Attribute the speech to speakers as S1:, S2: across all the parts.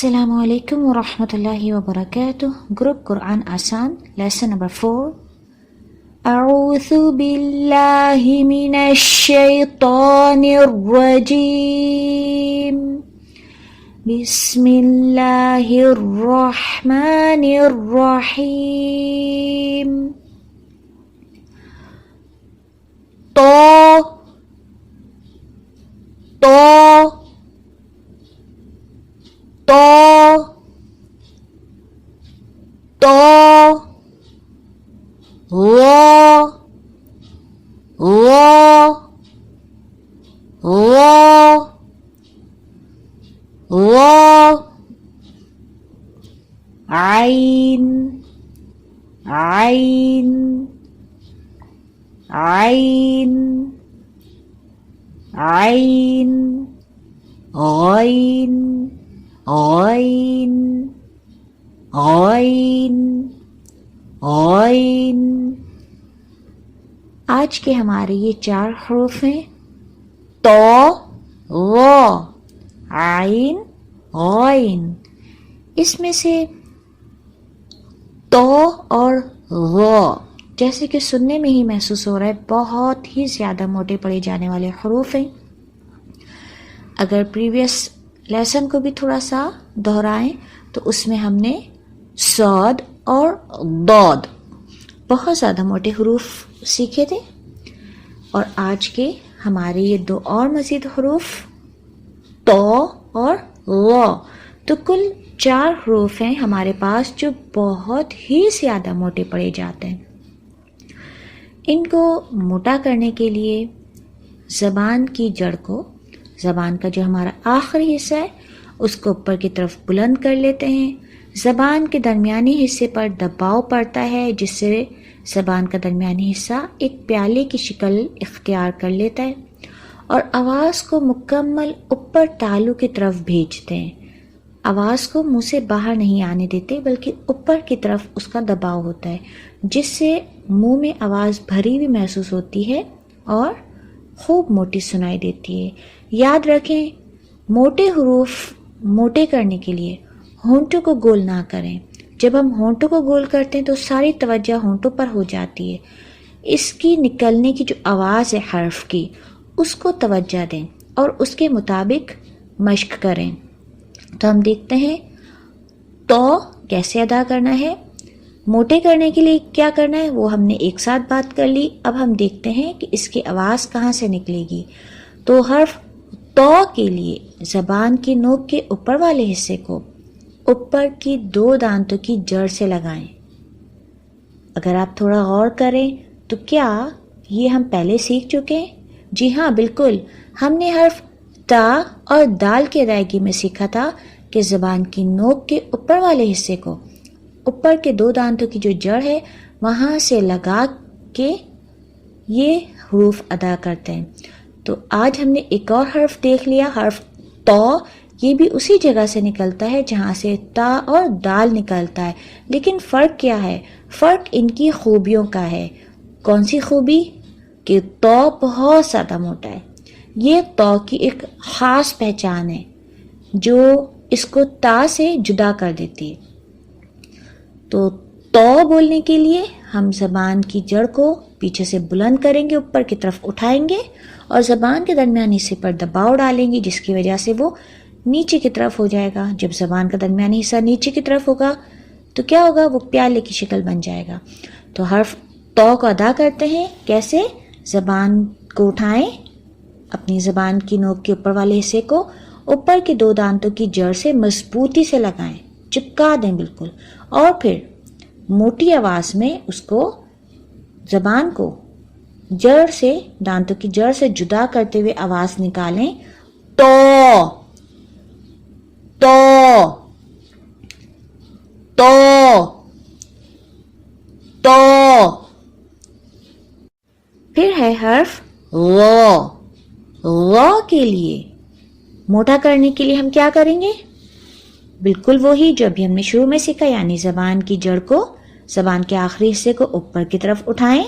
S1: السلام علیکم ورحمۃ اللہ وبرکاتہ. گروپ قرآن آسان لیسن نمبر 4. اعوذ باللہ من الشیطان الرجیم. بسم اللہ الرحمن الرحیم. عین عین عین عین غین غین غین غین. آج کے ہمارے یہ 4 حروف ہیں: تو، غ، عین، غین. اس میں سے تو اور غ جیسے کہ سننے میں ہی محسوس ہو رہا ہے بہت ہی زیادہ موٹے پڑے جانے والے حروف ہیں. اگر پریویس لیسن کو بھی تھوڑا سا دہرائیں تو اس میں ہم نے صاد اور ضاد بہت زیادہ موٹے حروف سیکھے تھے، اور آج کے ہمارے یہ 2 اور مزید حروف تو اور غ، تو کل 4 حروف ہیں ہمارے پاس جو بہت ہی زیادہ موٹے پڑے جاتے ہیں. ان کو موٹا کرنے کے لیے زبان کی جڑ کو، زبان کا جو ہمارا آخری حصہ ہے اس کو اوپر کی طرف بلند کر لیتے ہیں. زبان کے درمیانی حصے پر دباؤ پڑتا ہے جس سے زبان کا درمیانی حصہ ایک پیالے کی شکل اختیار کر لیتا ہے، اور آواز کو مکمل اوپر تالو کی طرف بھیجتے ہیں. آواز کو منہ سے باہر نہیں آنے دیتے بلکہ اوپر کی طرف اس کا دباؤ ہوتا ہے، جس سے منہ میں آواز بھری ہوئی محسوس ہوتی ہے اور خوب موٹی سنائی دیتی ہے. یاد رکھیں، موٹے حروف موٹے کرنے کے لیے ہونٹوں کو گول نہ کریں. جب ہم ہونٹوں کو گول کرتے ہیں تو ساری توجہ ہونٹوں پر ہو جاتی ہے. اس کی نکلنے کی جو آواز ہے حرف کی، اس کو توجہ دیں اور اس کے مطابق مشق کریں. تو ہم دیکھتے ہیں تو کیسے ادا کرنا ہے، موٹے کرنے کے لیے کیا کرنا ہے وہ ہم نے ایک ساتھ بات کر لی. اب ہم دیکھتے ہیں کہ اس کی آواز کہاں سے نکلے گی. تو حرف تو کے لیے زبان کی نوک کے اوپر والے حصے کو اوپر کی 2 دانتوں کی جڑ سے لگائیں. اگر آپ تھوڑا غور کریں تو کیا یہ ہم پہلے سیکھ چکے ہیں؟ جی ہاں، بالکل. ہم نے حرف تا اور دال کی ادائیگی میں سیکھا تھا کہ زبان کی نوک کے اوپر والے حصے کو اوپر کے 2 دانتوں کی جو جڑ ہے وہاں سے لگا کے یہ حروف ادا کرتے ہیں. تو آج ہم نے ایک اور حرف دیکھ لیا، حرف تو. یہ بھی اسی جگہ سے نکلتا ہے جہاں سے تا اور دال نکلتا ہے، لیکن فرق کیا ہے؟ فرق ان کی خوبیوں کا ہے. کون سی خوبی؟ کہ تو بہت زیادہ موٹا ہے. یہ تو کی ایک خاص پہچان ہے جو اس کو تا سے جدا کر دیتی ہے. تو بولنے کے لیے ہم زبان کی جڑ کو پیچھے سے بلند کریں گے، اوپر کی طرف اٹھائیں گے اور زبان کے درمیانی حصے پر دباؤ ڈالیں گے، جس کی وجہ سے وہ نیچے کی طرف ہو جائے گا. جب زبان کا درمیانی حصہ نیچے کی طرف ہوگا تو کیا ہوگا؟ وہ پیالے کی شکل بن جائے گا. تو حرف تو کو ادا کرتے ہیں کیسے؟ زبان کو اٹھائیں، اپنی زبان کی نوک کے اوپر والے حصے کو اوپر کے 2 دانتوں کی جڑ سے مضبوطی سے لگائیں، چپکا دیں بالکل، اور پھر موٹی آواز میں اس کو زبان کو جڑ سے، دانتوں کی جڑ سے جدا کرتے ہوئے آواز نکالیں. تو تو تو تو. پھر ہے حرف غ. غ کے لیے موٹا کرنے کے لیے ہم کیا کریں گے؟ بالکل وہی جو ابھی ہم نے شروع میں سیکھا، یعنی زبان کی جڑ کو، زبان کے آخری حصے کو اوپر کی طرف اٹھائیں.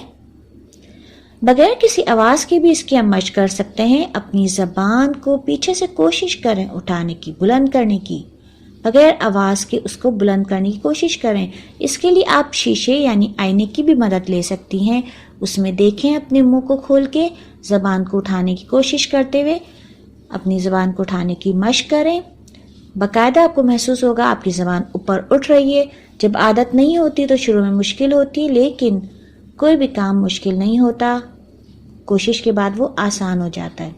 S1: بغیر کسی آواز کے بھی اس کی ہم مشق کر سکتے ہیں. اپنی زبان کو پیچھے سے کوشش کریں اٹھانے کی، بلند کرنے کی. بغیر آواز کے اس کو بلند کرنے کی کوشش کریں۔ اس کے لیے آپ شیشے یعنی آئینے کی بھی مدد لے سکتی ہیں۔ اس میں دیکھیں اپنے منہ کو کھول کے، زبان کو اٹھانے کی کوشش کرتے ہوئے اپنی زبان کو اٹھانے کی مشق کریں۔ باقاعدہ آپ کو محسوس ہوگا آپ کی زبان اوپر اٹھ رہی ہے۔ جب عادت نہیں ہوتی تو شروع میں مشکل ہوتی، لیکن کوئی بھی کام مشکل نہیں ہوتا، کوشش کے بعد وہ آسان ہو جاتا ہے۔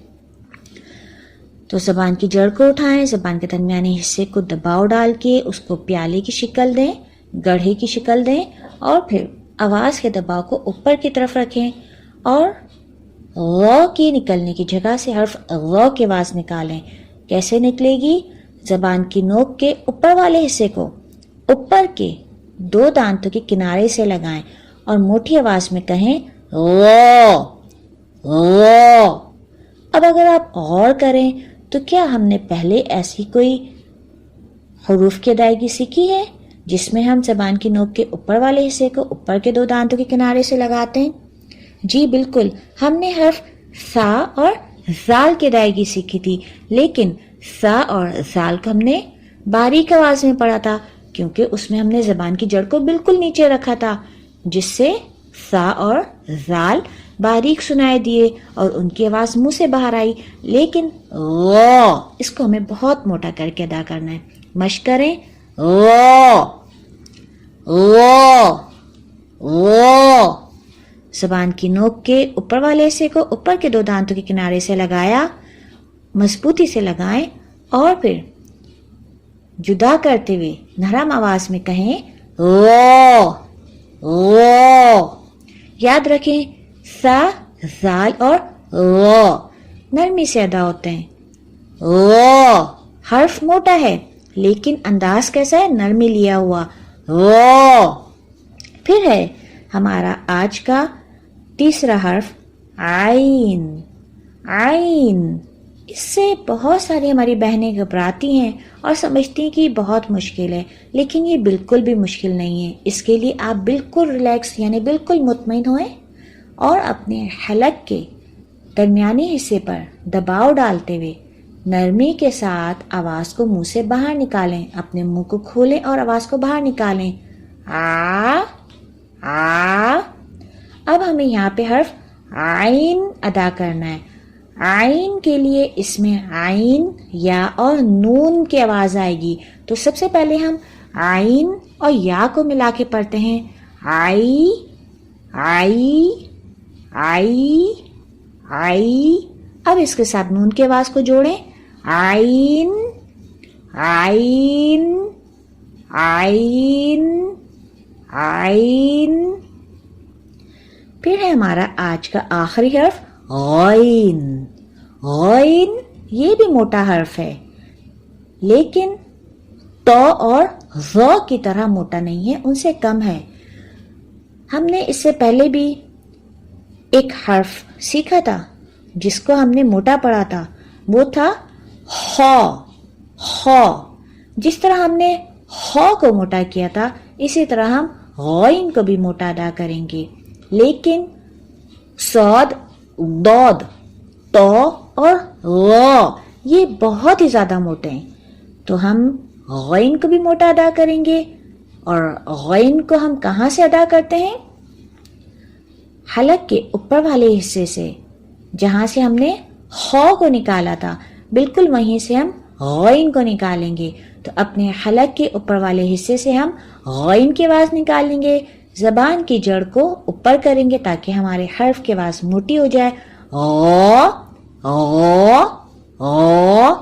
S1: تو زبان کی جڑ کو اٹھائیں، زبان کے درمیانی حصے کو دباؤ ڈال کے اس کو پیالے کی شکل دیں، گڑھے کی شکل دیں، اور پھر آواز کے دباؤ کو اوپر کی طرف رکھیں اور غ کی نکلنے کی جگہ سے حرف غ کی آواز نکالیں۔ کیسے نکلے گی؟ زبان کی نوک کے اوپر والے حصے کو اوپر کے 2 دانتوں کے کنارے سے لگائیں اور موٹی آواز میں کہیں غ غ۔ اب اگر آپ غور کریں تو کیا ہم نے پہلے ایسی کوئی حروف کی ادائیگی سیکھی ہے جس میں ہم زبان کی نوک کے اوپر والے حصے کو اوپر کے 2 دانتوں کے کنارے سے لگاتے ہیں؟ جی بالکل، ہم نے حرف سا اور زال کی ادائیگی سیکھی تھی، لیکن سا اور زال کو ہم نے باریک آواز میں پڑھا تھا کیونکہ اس میں ہم نے زبان کی جڑ کو بالکل نیچے رکھا تھا، جس سے سا اور زال باریک سنائی دیے اور ان کی آواز منہ سے باہر آئی۔ لیکن غ اس کو ہمیں بہت موٹا کر کے ادا کرنا ہے۔ مشق کریں، غ غ غ۔ زبان کی نوک کے اوپر والے حصے کو اوپر کے 2 دانتوں کے کنارے سے لگایا، مضبوطی سے لگائیں اور پھر جدا کرتے ہوئے نرم آواز میں کہیں غ غ۔ یاد رکھیں سا، زال اور غ نرمی سے ادا ہوتے ہیں۔ غ حرف موٹا ہے لیکن انداز کیسا ہے؟ نرمی لیا ہوا غ۔ پھر ہے ہمارا آج کا تیسرا حرف عین۔ عین، اس سے بہت ساری ہماری بہنیں گھبراتی ہیں اور سمجھتی ہیں کہ یہ بہت مشکل ہے، لیکن یہ بالکل بھی مشکل نہیں ہے۔ اس کے لیے آپ بالکل ریلیکس یعنی بالکل مطمئن ہوئیں اور اپنے حلق کے درمیانی حصے پر دباؤ ڈالتے ہوئے نرمی کے ساتھ آواز کو منہ سے باہر نکالیں۔ اپنے منہ کو کھولیں اور آواز کو باہر نکالیں، آ آ۔ اب ہمیں یہاں پہ حرف عین ادا کرنا ہے۔ عین کے لیے اس میں عین، یا اور نون کی آواز آئے گی، تو سب سے پہلے ہم عین اور یا کو ملا کے پڑھتے ہیں، آئی آئی آئی آئی۔ اب اس کے ساتھ نون کی آواز کو جوڑیں، عین عین عین عین۔ پھر ہے ہمارا آج کا آخری حرف غین۔ غین یہ بھی موٹا حرف ہے لیکن تو اور ظ کی طرح موٹا نہیں ہے، ان سے کم ہے۔ ہم نے اس سے پہلے بھی ایک حرف سیکھا تھا جس کو ہم نے موٹا پڑھا تھا، وہ تھا خ۔ خ جس طرح ہم نے خ کو موٹا کیا تھا اسی طرح ہم غین کو بھی موٹا ادا کریں گے، لیکن صاد، ضاد، تو اور غ یہ بہت ہی زیادہ موٹے ہیں، تو ہم غین کو بھی موٹا ادا کریں گے۔ اور غین کو ہم کہاں سے ادا کرتے ہیں؟ حلق کے اوپر والے حصے سے، جہاں سے ہم نے خ کو نکالا تھا بالکل وہیں سے ہم غین کو نکالیں گے۔ تو اپنے حلق کے اوپر والے حصے سے ہم غین کی آواز نکالیں گے، زبان کی جڑ کو اوپر کریں گے تاکہ ہمارے حرف کی آواز موٹی ہو جائے، غ غ غ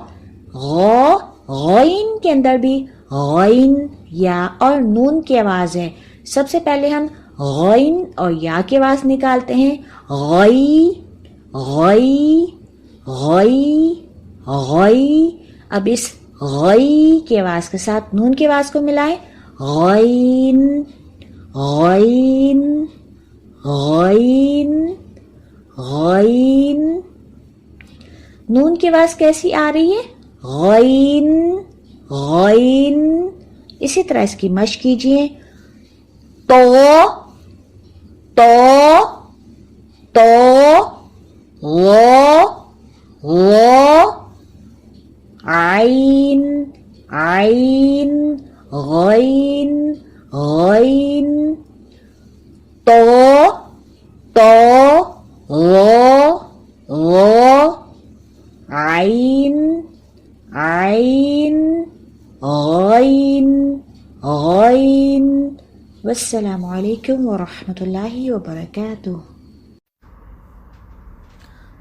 S1: غ۔ غین کے اندر بھی غین، یا اور نون کی آواز ہے۔ سب سے پہلے ہم غین اور یا کی آواز نکالتے ہیں، غی غی غی غی۔ اب اس غی کی آواز کے ساتھ نون کی آواز کو ملائیں، غین غین غین غین۔ نون کی آواز کیسی آ رہی ہے؟ غین غین۔ اسی طرح اس کی مشق کیجیے، تو تو تو غ غ، عین عين غين غين طا طا غا غا عين عين غين غين والسلام عليكم ورحمة الله وبركاته.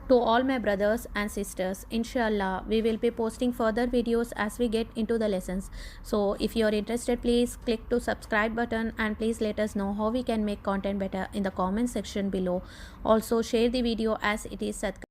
S2: To all my brothers and sisters, inshallah we will be posting further videos as we get into the lessons. So if you are interested, please click to subscribe button and please let us know how we can make content better in the comment section below. Also share the video as it is sadqa